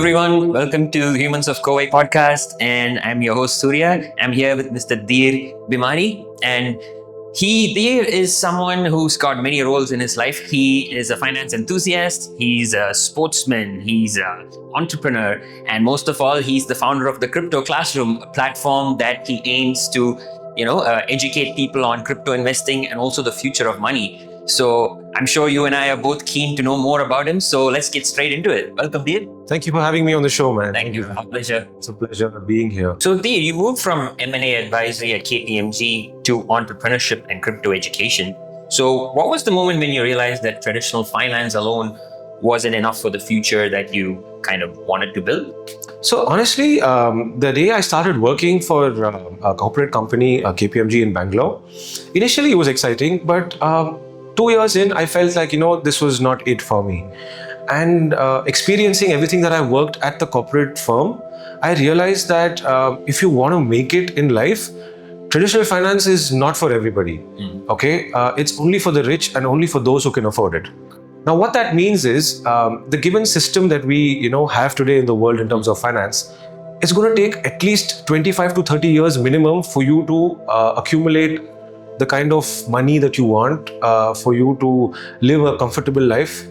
everyone. Welcome to Humans of KOVAI podcast. And I'm your host, Surya. I'm here with Mr. Dheer Bimari. And Dheer is someone who's got many roles in his life. He is a finance enthusiast. He's a sportsman. He's an entrepreneur. And most of all, he's the founder of the Crypto Classroom, a platform that he aims to, educate people on crypto investing and also the future of money. So I'm sure you and I are both keen to know more about him. So let's get straight into it. Welcome, Dheer. Thank you for having me on the show, man. Thank you. Our pleasure. It's a pleasure being here. So, Dheer, you moved from M&A advisory at KPMG to entrepreneurship and crypto education. So what was the moment when you realized that traditional finance alone wasn't enough for the future that you kind of wanted to build? So honestly, the day I started working for a corporate company, KPMG in Bangalore, initially it was exciting, but 2 years in, I felt like, this was not it for me. And experiencing everything that I worked at the corporate firm, I realized that if you want to make it in life, traditional finance is not for everybody. Okay, it's only for the rich and only for those who can afford it. Now, what that means is the given system that we have today in the world in terms of finance, it's going to take at least 25 to 30 years minimum for you to accumulate the kind of money that you want, for you to live a comfortable life.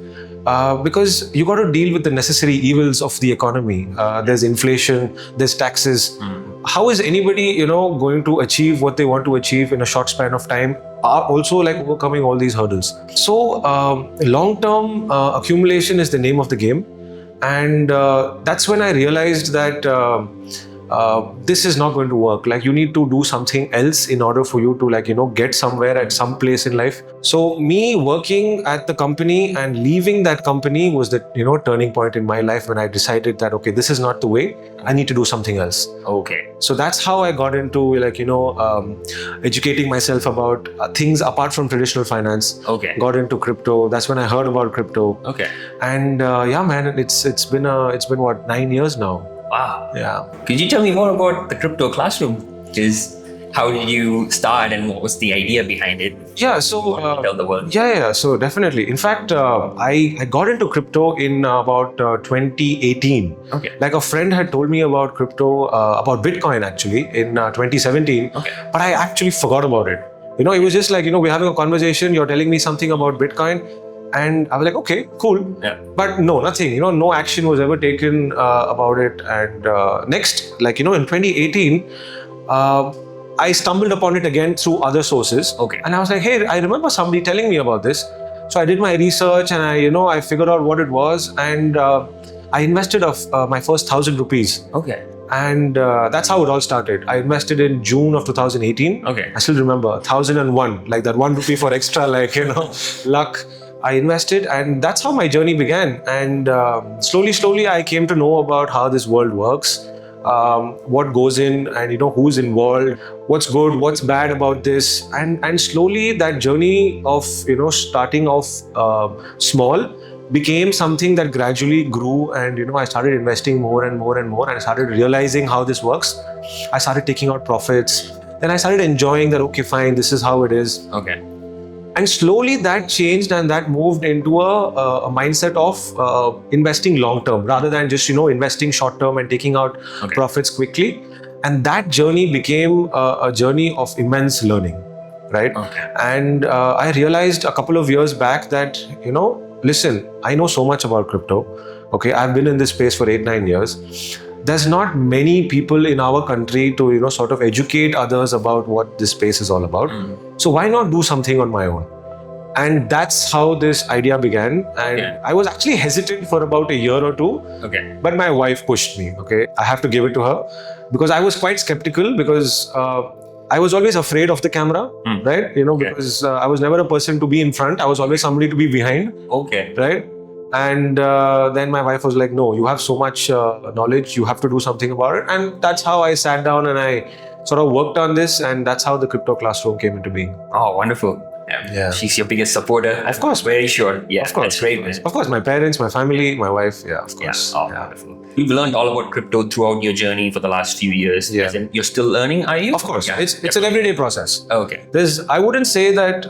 Because you got to deal with the necessary evils of the economy. There's inflation, there's taxes. How is anybody, going to achieve what they want to achieve in a short span of time? Are also like overcoming all these hurdles. So long-term accumulation is the name of the game. And that's when I realized that this is not going to work. Like, you need to do something else in order for you to get somewhere at some place in life. So me working at the company and leaving that company was the turning point in my life when I decided that, okay, this is not the way. I need to do something else. Okay. So that's how I got into educating myself about things apart from traditional finance. Okay. Got into crypto. That's when I heard about crypto. Okay. And yeah, man, it's been what, 9 years now. Wow. Yeah. Could you tell me more about the Crypto Classroom? How did you start and what was the idea behind it? Yeah, so tell the world. Yeah, so definitely. In fact, I got into crypto in about 2018. Okay. Like, a friend had told me about crypto, about Bitcoin actually, in 2017. Okay. But I actually forgot about it. It was just like, we're having a conversation, you're telling me something about Bitcoin. And I was like, okay, cool. Yeah. But no, nothing, no action was ever taken about it. And next, in 2018, I stumbled upon it again through other sources. Okay. And I was like, hey, I remember somebody telling me about this. So I did my research and I figured out what it was. And I invested my first 1,000 rupees. Okay. And that's how it all started. I invested in June of 2018. Okay. I still remember 1001, like that 1 rupee for extra, luck. I invested, and that's how my journey began. And slowly, I came to know about how this world works, what goes in, and who's involved, what's good, what's bad about this, and slowly that journey of starting off small became something that gradually grew, and I started investing more and more and more, and I started realizing how this works. I started taking out profits. Then I started enjoying that. Okay, fine, this is how it is. Okay. And slowly that changed, and that moved into a mindset of investing long term rather than just investing short term and taking out profits quickly. And that journey became a journey of immense learning, right? Okay. And I realized a couple of years back that listen, I know so much about crypto. Okay, I've been in this space for 8-9 years. There's not many people in our country to sort of educate others about what this space is all about. So why not do something on my own? And that's how this idea began. And I was actually hesitant for about a year or two. Okay. But my wife pushed me. Okay, I have to give it to her, because I was quite skeptical, because I was always afraid of the camera, right? Because I was never a person to be in front. I was always somebody to be behind. Okay. Right? And then my wife was like, no, you have so much knowledge, you have to do something about it. And that's how I sat down and I sort of worked on this, and that's how the Crypto Classroom came into being. Oh, wonderful. Yeah. She's your biggest supporter. Of course. Very sure. Yeah, of course. That's great, man. Of course, my parents, my family, my wife. Yeah, of course. Yeah. Oh, wonderful. You've learned all about crypto throughout your journey for the last few years. Yeah. As in, you're still learning, are you? Of course. Yeah. It's an everyday process. Okay. I wouldn't say that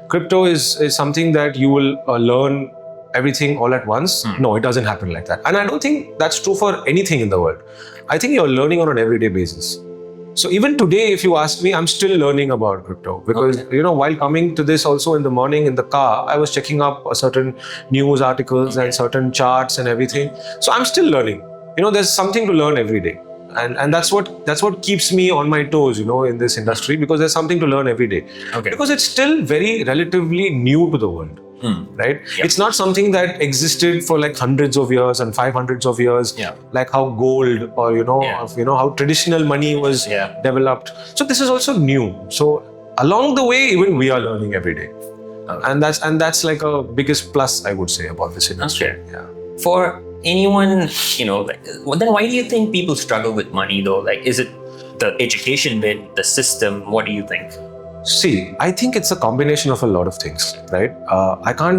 crypto is something that you will learn everything all at once. No, it doesn't happen like that. And I don't think that's true for anything in the world. I think you're learning on an everyday basis. So even today, if you ask me, I'm still learning about crypto because, while coming to this also in the morning in the car, I was checking up certain news articles and certain charts and everything. So I'm still learning. There's something to learn every day. And that's what keeps me on my toes, in this industry, because there's something to learn every day. Okay. Because it's still very relatively new to the world. Right? Yep. It's not something that existed for like hundreds of years and 500s of years, like how gold or how traditional money was developed. So this is also new. So along the way, even we are learning every day, and that's like a biggest plus, I would say, about this industry. Okay. Yeah. For anyone, then why do you think people struggle with money though? Like, is it the education bit, the system? What do you think? See, I think it's a combination of a lot of things, right?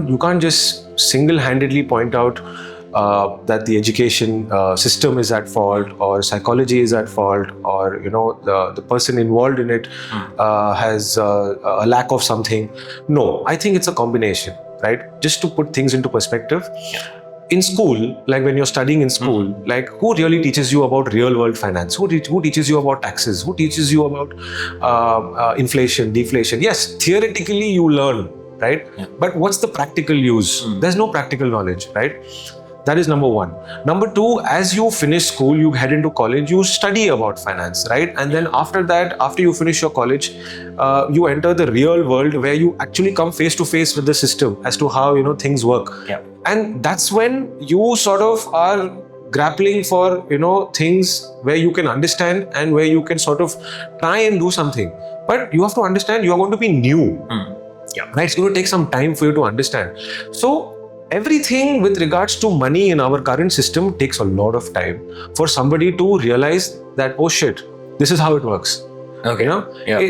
You can't just single-handedly point out that the education system is at fault, or psychology is at fault, or the person involved in it has a lack of something. No, I think it's a combination, right? Just to put things into perspective. In school, like when you're studying in school, like who really teaches you about real world finance? Who teaches you about taxes? Who teaches you about inflation, deflation? Yes, theoretically you learn, right? But what's the practical use? There's no practical knowledge, right? That is number one. Number two, as you finish school, you head into college, you study about finance, right? And then after that, after you finish your college, you enter the real world where you actually come face to face with the system as to how, things work. Yeah. And that's when you sort of are grappling for, things where you can understand and where you can sort of try and do something. But you have to understand you are going to be new. Right? It's going to take some time for you to understand. So everything with regards to money in our current system takes a lot of time for somebody to realize that, oh shit, this is how it works. Okay.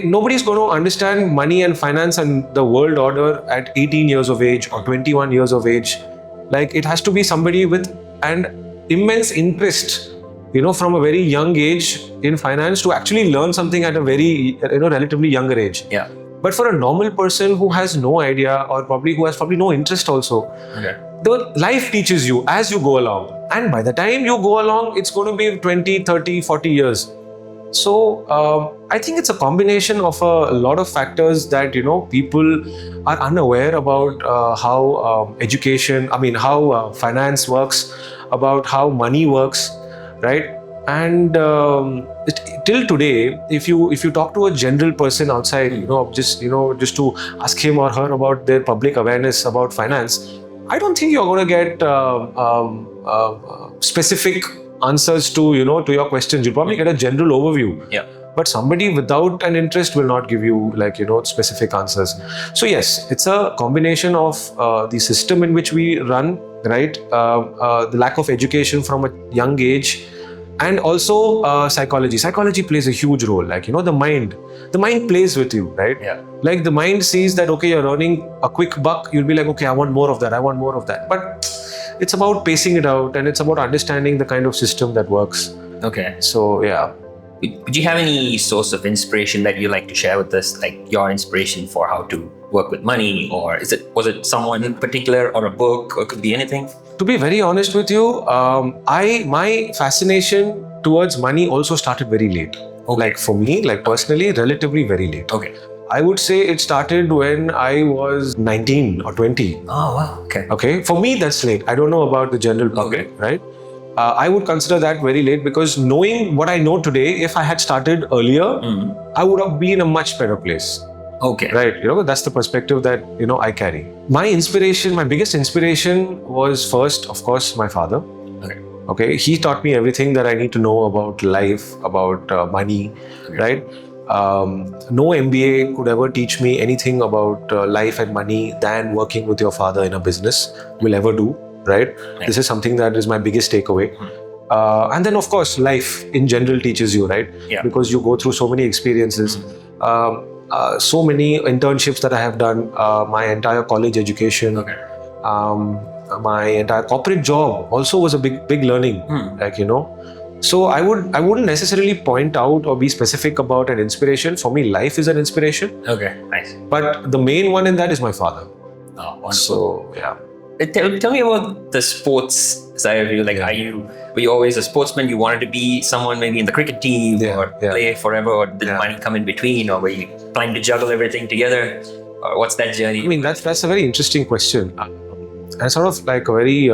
Nobody's going to understand money and finance and the world order at 18 years of age or 21 years of age. Like, it has to be somebody with an immense interest, from a very young age in finance to actually learn something at a very, relatively younger age. Yeah. But for a normal person who has no idea, or who has no interest also, the life teaches you as you go along. And by the time you go along, it's going to be 20, 30, 40 years. So I think it's a combination of a lot of factors that, people are unaware about how how finance works, about how money works, right? And till today, if you talk to a general person outside, just to ask him or her about their public awareness about finance, I don't think you're going to get specific answers to your questions. You'll probably get a general overview. Yeah. But somebody without an interest will not give you specific answers. So yes, it's a combination of the system in which we run, right? The lack of education from a young age. And also psychology. Psychology plays a huge role. The mind plays with you, right? Yeah. Like the mind sees that, okay, you're earning a quick buck. You'll be like, okay, I want more of that. But it's about pacing it out, and it's about understanding the kind of system that works. Okay. So, yeah. Would you have any source of inspiration that you like to share with us, like your inspiration for how to work with money, or was it someone in particular, or a book, or it could be anything? To be very honest with you, my fascination towards money also started very late. Okay. Like for me, personally, relatively very late. Okay. I would say it started when I was 19 or 20. Oh, wow. Okay. Okay. For me, that's late. I don't know about the general public, right? I would consider that very late, because knowing what I know today, if I had started earlier, I would have been in a much better place. Okay. Right. That's the perspective that, I carry. My biggest inspiration was first, of course, my father. Okay. He taught me everything that I need to know about life, about money, right? No MBA could ever teach me anything about life and money than working with your father in a business will ever do, right? This is something that is my biggest takeaway. And then, of course, life in general teaches you, right? Yeah. Because you go through so many experiences. So many internships that I have done, my entire college education, my entire corporate job also was a big learning, So I wouldn't necessarily point out or be specific about an inspiration. For me, life is an inspiration. Okay, nice. But the main one in that is my father. Oh, wonderful. So, yeah. tell me about the sports side of you. Like, were you always a sportsman? You wanted to be someone maybe in the cricket team or play forever, or did money come in between, or were you trying to juggle everything together? Or what's that journey? I mean, that's a very interesting question, and sort of like a very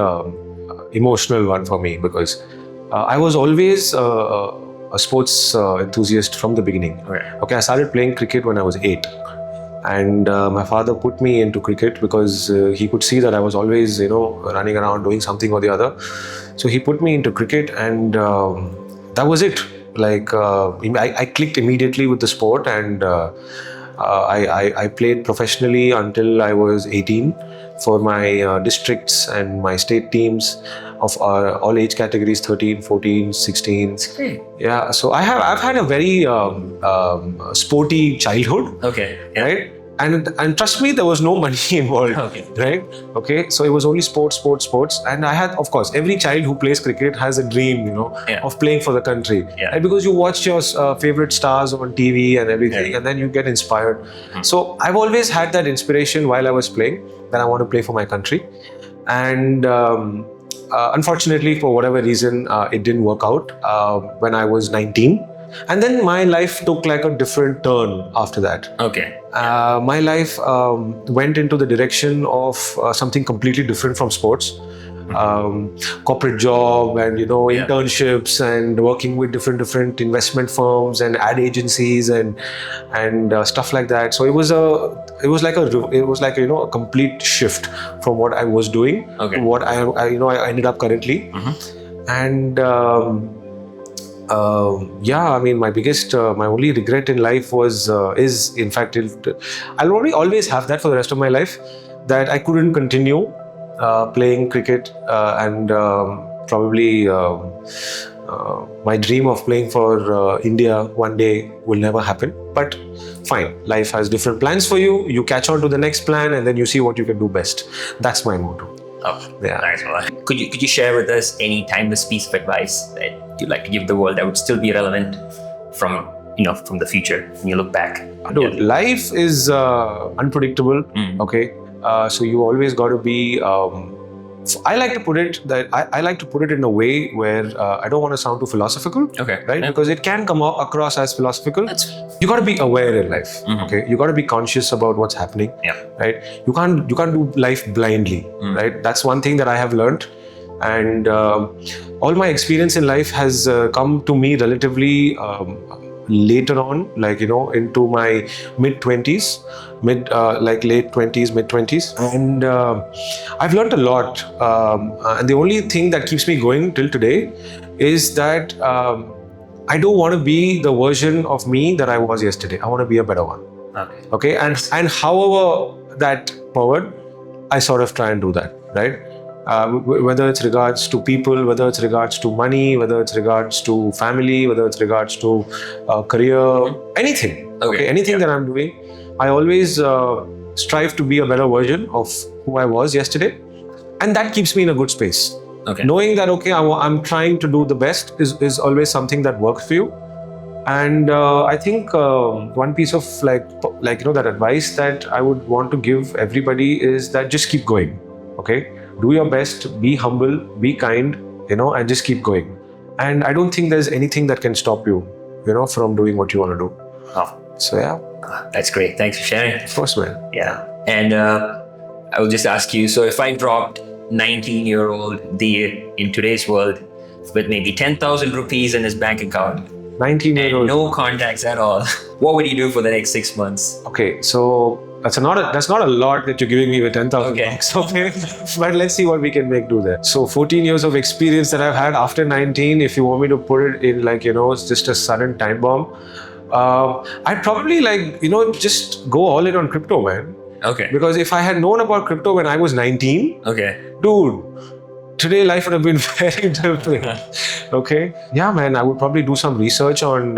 emotional one for me, because I was always a sports enthusiast from the beginning. Okay, I started playing cricket when I was 8. And my father put me into cricket because he could see that I was always, running around doing something or the other. So he put me into cricket, and that was it. Like I clicked immediately with the sport, and I played professionally until I was 18 for my districts and my state teams of all age categories, 13, 14, 16. That's great. Yeah, so I've had a very sporty childhood. Okay. Yeah. Right? And trust me, there was no money involved. Okay. Right? Okay. So it was only sports. And I had, of course, every child who plays cricket has a dream, of playing for the country. Yeah. Right? Because you watch your favorite stars on TV and everything, and then you get inspired. So I've always had that inspiration while I was playing, that I want to play for my country. And unfortunately, for whatever reason, it didn't work out when I was 19. And then my life took like a different turn after that. Okay. My life went into the direction of something completely different from sports. Corporate job and internships and working with different investment firms and ad agencies and stuff like that. So it was like a complete shift from what I was doing to what I ended up currently. And I mean, my only regret in life is in fact, I'll always have that for the rest of my life, that I couldn't continue playing cricket and probably my dream of playing for India one day will never happen. But fine, life has different plans for you. You catch on to the next plan, and then you see what you can do best. That's my motto. Oh, yeah. Nice. Could you share with us any timeless piece of advice that you'd like to give the world that would still be relevant from the future when you look back? Dude, life is unpredictable. Okay, so you always got to be. I like to put it in a way where I don't want to sound too philosophical. Okay. Right? Yeah. Because it can come across as philosophical. You got to be aware in life. Okay. You got to be conscious about what's happening. Yeah. Right. You can't do life blindly. Right. That's one thing that I have learned, and all my experience in life has come to me relatively later on, into my mid-20s, late 20s, mid-20s. And I've learned a lot. And the only thing that keeps me going till today is that I don't want to be the version of me that I was yesterday. I want to be a better one. Okay. And however that forward, I sort of try and do that, right? Whether it's regards to people, whether it's regards to money, whether it's regards to family, whether it's regards to career, anything. Okay, anything that I'm doing, I always strive to be a better version of who I was yesterday, and that keeps me in a good space. Okay. Knowing that I'm trying to do the best is always something that works for you. And I think one piece of that advice that I would want to give everybody is that just keep going. Okay. Do your best, be humble, be kind, and just keep going. And I don't think there's anything that can stop you, from doing what you want to do. Oh. So, yeah. That's great. Thanks for sharing. Of course, man. Yeah. And I will just ask you, so if I dropped 19-year-old Dheer in today's world with maybe 10,000 rupees in his bank account, 19-year-old, no contacts at all, what would you do for the next 6 months? Okay, so that's not a lot that you're giving me with 10,000 bucks, okay? But let's see what we can make do there. So 14 years of experience that I've had after 19, if you want me to put it in it's just a sudden time bomb, I'd probably just go all in on crypto, man. Okay. Because if I had known about crypto when I was 19, dude, today life would have been very different. Okay. Yeah, man, I would probably do some research on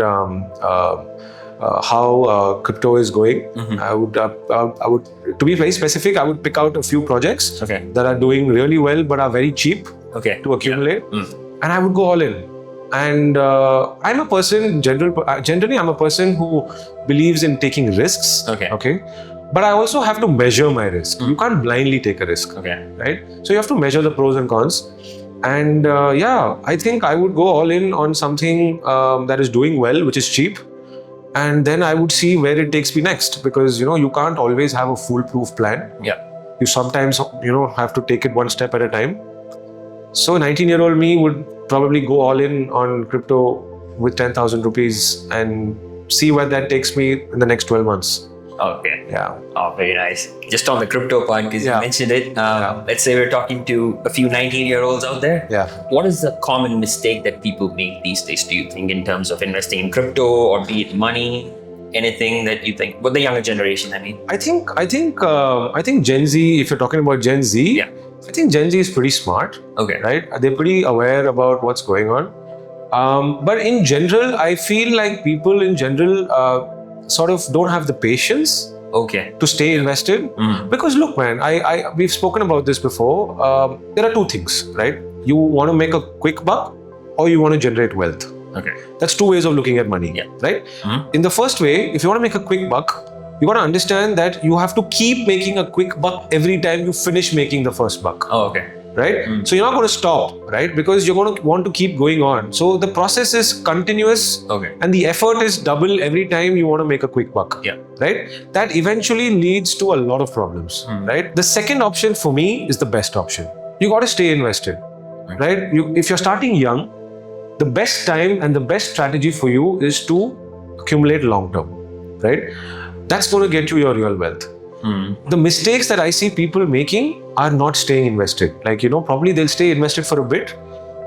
how crypto is going. I would, to be very specific, I would pick out a few projects that are doing really well but are very cheap to accumulate, and I would go all in. And I'm a person, generally I'm a person who believes in taking risks. Okay. but I also have to measure my risk. You can't blindly take a risk, Okay. right? So you have to measure the pros and cons. And I think I would go all in on something that is doing well, which is cheap. And then I would see where it takes me next, because you can't always have a foolproof plan. Yeah. You sometimes have to take it one step at a time. So 19-year-old me would probably go all in on crypto with 10,000 rupees and see where that takes me in the next 12 months. Okay. Yeah. Oh, very nice. Just on the crypto part, because you Yeah. mentioned it. Let's say we're talking to a few 19-year-olds out there. Yeah. What is the common mistake that people make these days, do you think, in terms of investing in crypto, or be it money, anything that you think, with the younger generation, I mean? I think Gen Z, if you're talking about Gen Z, Yeah. I think Gen Z is pretty smart, Okay. right? They're pretty aware about what's going on. But in general, I feel like people in general sort of don't have the patience Okay. to stay invested. Because look, man, we've spoken about this before. There are two things, right? You want to make a quick buck, or you want to generate wealth. Okay. That's two ways of looking at money, Yeah. right? In the first way, if you want to make a quick buck, you got to understand that you have to keep making a quick buck every time you finish making the first buck, Oh, okay. right? So you're not going to stop, right? Because you're going to want to keep going on. So the process is continuous, Okay. and the effort is double every time you want to make a quick buck, Yeah. right? That eventually leads to a lot of problems, right? The second option for me is the best option. You got to stay invested, right? If you're starting young, the best time and the best strategy for you is to accumulate long term, right? That's going to get you your real wealth. The mistakes that I see people making are not staying invested. Like, probably they'll stay invested for a bit,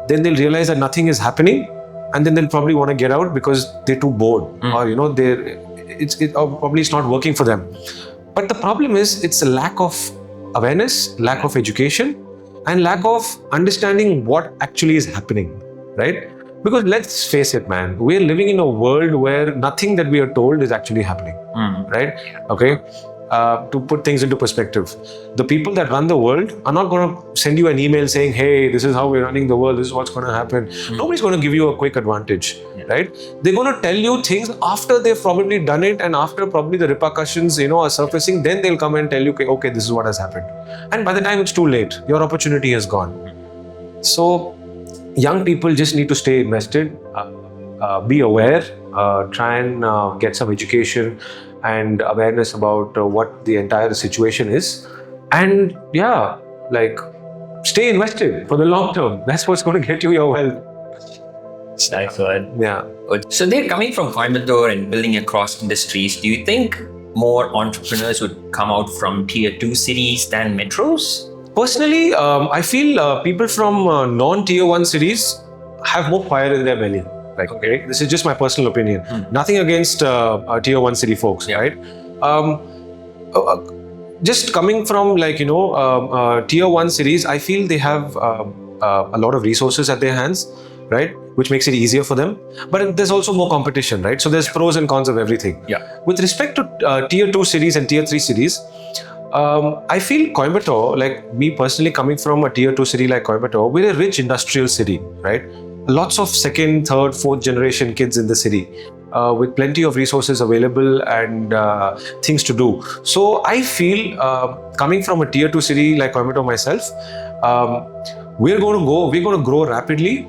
then they'll realize that nothing is happening, and then they'll probably want to get out because they're too bored, or probably it's not working for them. But the problem is, it's a lack of awareness, lack of education, and lack of understanding what actually is happening, right? Because let's face it, man, we're living in a world where nothing that we are told is actually happening, right? Okay. To put things into perspective, the people that run the world are not going to send you an email saying, hey, this is how we're running the world, this is what's going to happen. Nobody's going to give you a quick advantage, right? They're going to tell you things after they've probably done it, and after probably the repercussions, are surfacing, then they'll come and tell you, okay, this is what has happened. And by the time it's too late, your opportunity is gone. So young people just need to stay invested, be aware, try and get some education and awareness about what the entire situation is, and stay invested for the long term. That's what's going to get you your wealth. Nice one. Yeah. So they're coming from Coimbatore and building across industries. Do you think more entrepreneurs would come out from tier 2 cities than metros? Personally, I feel people from non-tier 1 cities have more fire in their belly. Okay, this is just my personal opinion. Nothing against tier 1 city folks, right? Just coming from tier 1 cities, I feel they have a lot of resources at their hands, right? Which makes it easier for them. But there's also more competition, right? So there's pros and cons of everything. Yeah. With respect to tier 2 cities and tier 3 cities, I feel Coimbatore, like me personally coming from a tier 2 city like Coimbatore, we're a rich industrial city, right? Lots of second, third, fourth generation kids in the city with plenty of resources available and things to do. So I feel coming from a tier 2 city like Coimbatore myself, we're going to grow rapidly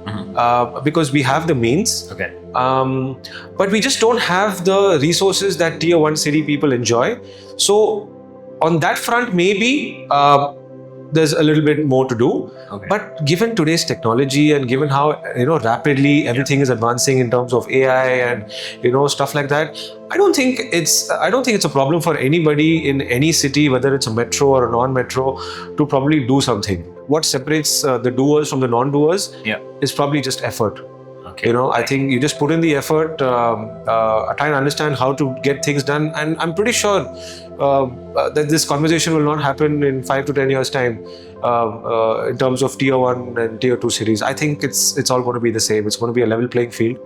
because we have the means. Okay. But we just don't have the resources that tier 1 city people enjoy. So on that front, maybe there's a little bit more to do. Okay. But given today's technology and given how rapidly everything is advancing in terms of AI and stuff like that, I don't think it's a problem for anybody in any city, whether it's a metro or a non-metro, to probably do something. What separates the doers from the non-doers is probably just effort. Okay. I think you just put in the effort, try and understand how to get things done, and I'm pretty sure that this conversation will not happen in 5 to 10 years' time in terms of tier 1 and tier 2 cities. I think it's all going to be the same. It's going to be a level playing field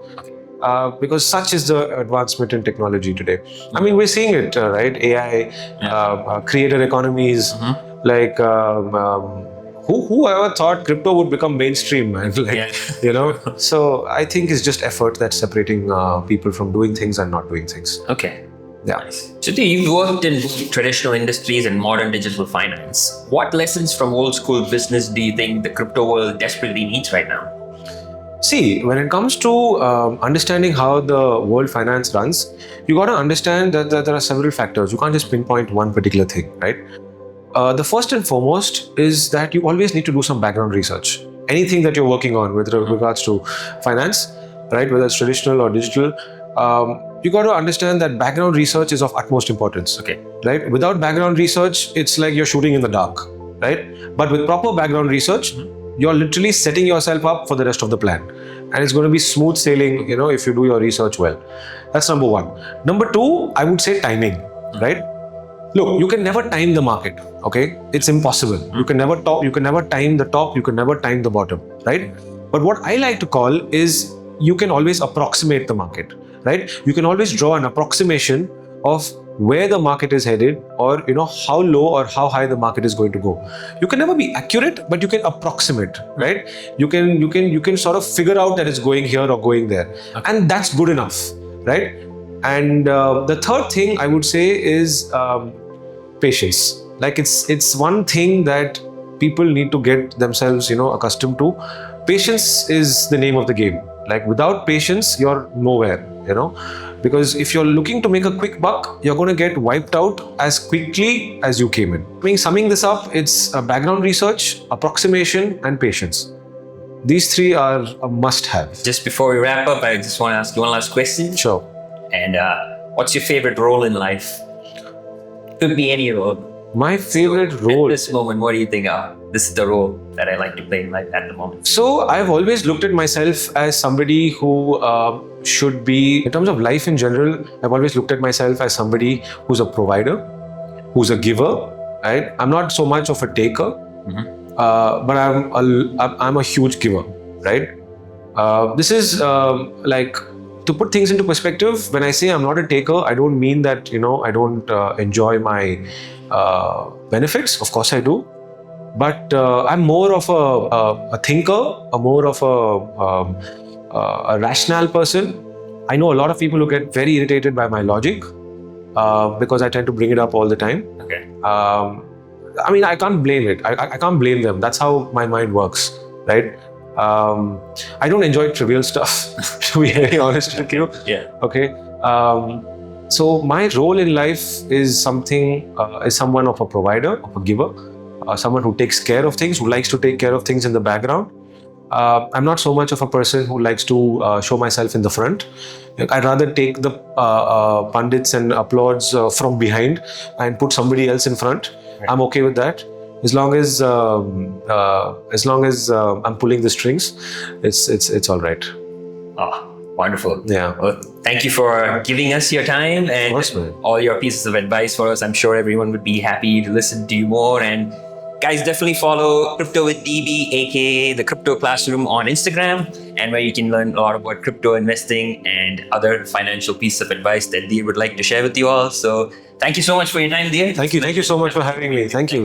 because such is the advancement in technology today. I mean, we're seeing it, right? AI, creator economies, like. Who ever thought crypto would become mainstream, man? So I think it's just effort that's separating people from doing things and not doing things. Okay. Yeah. So you've worked in traditional industries and modern digital finance. What lessons from old school business do you think the crypto world desperately needs right now? See, when it comes to understanding how the world finance runs, you got to understand that there are several factors. You can't just pinpoint one particular thing, right? The first and foremost is that you always need to do some background research. Anything that you're working on with regards to finance, right, whether it's traditional or digital, you got to understand that background research is of utmost importance. Okay. Right? Without background research, it's like you're shooting in the dark, right? But with proper background research, you're literally setting yourself up for the rest of the plan, and it's going to be smooth sailing, if you do your research well. That's number one. Number two, I would say timing, right? Look, you can never time the market, okay? It's impossible. You can never time the top, you can never time the bottom, right? But what I like to call is you can always approximate the market, right? You can always draw an approximation of where the market is headed, or how low or how high the market is going to go. You can never be accurate, but you can approximate, right? You can sort of figure out that it's going here or going there, and that's good enough, right? And the third thing I would say is patience. Like it's one thing that people need to get themselves accustomed to. Patience is the name of the game. Like without patience, you're nowhere, because if you're looking to make a quick buck, you're going to get wiped out as quickly as you came in. I mean, summing this up, it's background research, approximation, and patience. These three are a must-have. Just before we wrap up, I just want to ask you one last question. Sure. And what's your favorite role in life? Could be any role. My favorite role. At this moment, what do you think? This is the role that I like to play in life at the moment. So I've always looked at myself as somebody who should be, in terms of life in general, I've always looked at myself as somebody who's a provider, who's a giver, right? I'm not so much of a taker, but I'm a huge giver, right? This is like, to put things into perspective, when I say I'm not a taker, I don't mean that, I don't enjoy my benefits. Of course I do. But I'm more of a thinker, more of a rational person. I know a lot of people who get very irritated by my logic because I tend to bring it up all the time. Okay. I mean, I can't blame it. I can't blame them. That's how my mind works, right? I don't enjoy trivial stuff, to be very honest with you. Yeah. Okay. So my role in life is someone of a provider, of a giver, someone who takes care of things, who likes to take care of things in the background. I'm not so much of a person who likes to show myself in the front. I'd rather take the pundits and applauds from behind and put somebody else in front. Right. I'm okay with that. As long as I'm pulling the strings, it's all right. Oh, wonderful. Yeah. Well, thank you for giving us your time and all your pieces of advice for us. I'm sure everyone would be happy to listen to you more. And guys, definitely follow Crypto with DB, aka the Crypto Classroom, on Instagram, and where you can learn a lot about crypto investing and other financial pieces of advice that Dheer would like to share with you all. So thank you so much for your time, Dheer. Thank you so much for having me. Thank you.